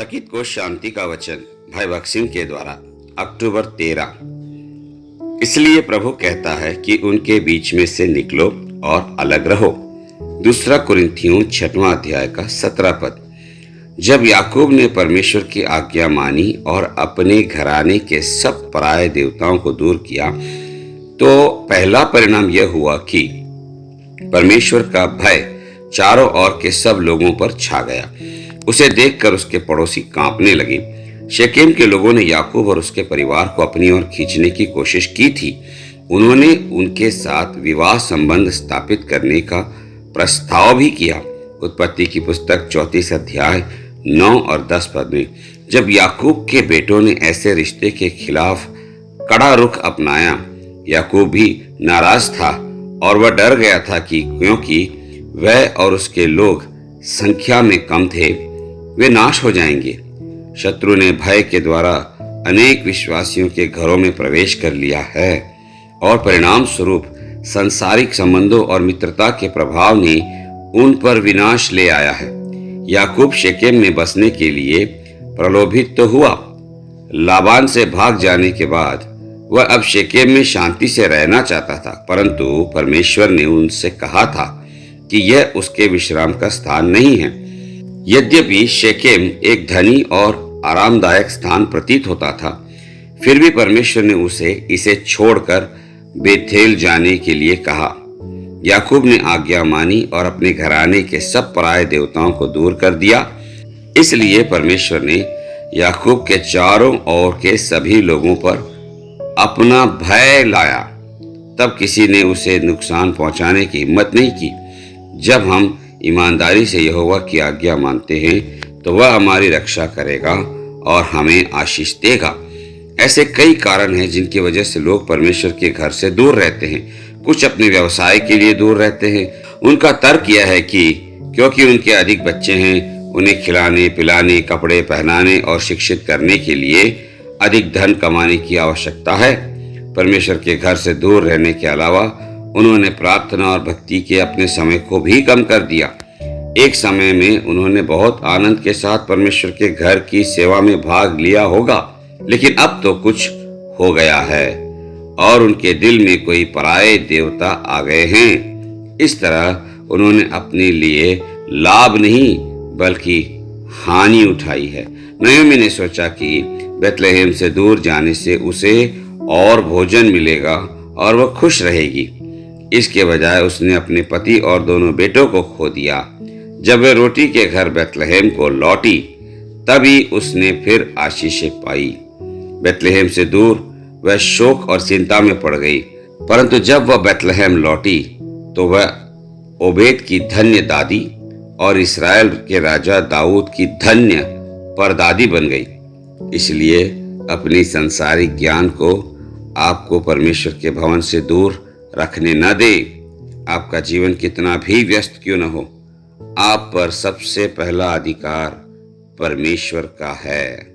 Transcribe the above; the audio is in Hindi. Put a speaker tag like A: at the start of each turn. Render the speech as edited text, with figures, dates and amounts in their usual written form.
A: थकित को शांति का वचन भाई भगत सिंह के द्वारा अक्टूबर 13। इसलिए प्रभु कहता है कि उनके बीच में से निकलो और अलग रहो। दूसरा कुरिन्थियों 6वां अध्याय का 17 पद। जब याकूब ने परमेश्वर की आज्ञा मानी और अपने घराने के सब पराये देवताओं को दूर किया, तो पहला परिणाम यह हुआ कि परमेश्वर का भय चारों ओर के सब लोगों पर छा गया। उसे देखकर उसके पड़ोसी कांपने लगे। शेकेम के लोगों ने याकूब और उसके परिवार को अपनी ओर खींचने की कोशिश की थी। उन्होंने उनके साथ विवाह संबंध स्थापित करने का प्रस्ताव भी किया। उत्पत्ति की पुस्तक 34 अध्याय 9 और 10 पद में जब याकूब के बेटों ने ऐसे रिश्ते के खिलाफ कड़ा रुख अपनाया, याकूब भी नाराज था और वह डर गया था कि क्योंकि वह और उसके लोग संख्या में कम थे, वे नाश हो जाएंगे। शत्रु ने भय के द्वारा अनेक विश्वासियों के घरों में प्रवेश कर लिया है और परिणाम स्वरूप सांसारिक संबंधों और मित्रता के प्रभाव ने उन पर विनाश ले आया है। याकूब शेकेम में बसने के लिए प्रलोभित तो हुआ। लाबान से भाग जाने के बाद वह अब शेकेम में शांति से रहना चाहता था, परंतु परमेश्वर ने उनसे कहा था कि यह उसके विश्राम का स्थान नहीं है। यद्यपि शेकेम एक धनी और आरामदायक स्थान प्रतीत होता था, फिर भी परमेश्वर ने उसे इसे छोड़कर बेथेल जाने के लिए कहा। याकूब ने आज्ञा मानी और अपने घराने के सब पराये देवताओं को दूर कर दिया। इसलिए परमेश्वर ने याकूब के चारों ओर के सभी लोगों पर अपना भय लाया। तब किसी ने उसे नुकसान पहुंचाने की हिम्मत नहीं की। जब हम ईमानदारी से यहोवा की आज्ञा मानते हैं तो वह हमारी रक्षा करेगा और हमें आशीष देगा। ऐसे कई कारण हैं जिनकी वजह से लोग परमेश्वर के घर से दूर रहते हैं। कुछ अपने व्यवसाय के लिए दूर रहते हैं। उनका तर्क यह है कि क्योंकि उनके अधिक बच्चे हैं, उन्हें खिलाने, पिलाने, कपड़े पहनाने और शिक्षित करने के लिए अधिक धन कमाने की आवश्यकता है। परमेश्वर के घर से दूर रहने के अलावा उन्होंने प्रार्थना और भक्ति के अपने समय को भी कम कर दिया। एक समय में उन्होंने बहुत आनंद के साथ परमेश्वर के घर की सेवा में भाग लिया होगा, लेकिन अब तो कुछ हो गया है और उनके दिल में कोई पराये देवता आ गए हैं। इस तरह उन्होंने अपने लिए लाभ नहीं बल्कि हानि उठाई है। नयोमी ने सोचा कि बेतलेहम से दूर जाने से उसे और भोजन मिलेगा और वह खुश रहेगी। इसके बजाय उसने अपने पति और दोनों बेटों को खो दिया। जब वह रोटी के घर बेतलेहम को लौटी, तभी उसने फिर आशीषें पाई। बेतलेहम से दूर वह शोक और चिंता में पड़ गई, परंतु जब वह बेतलेहम लौटी तो वह ओबेद की धन्य दादी और इस्राएल के राजा दाऊद की धन्य परदादी बन गई। इसलिए अपनी सांसारिक ज्ञान को आपको परमेश्वर के भवन से दूर रखने न दे। आपका जीवन कितना भी व्यस्त क्यों न हो, आप पर सबसे पहला अधिकार परमेश्वर का है।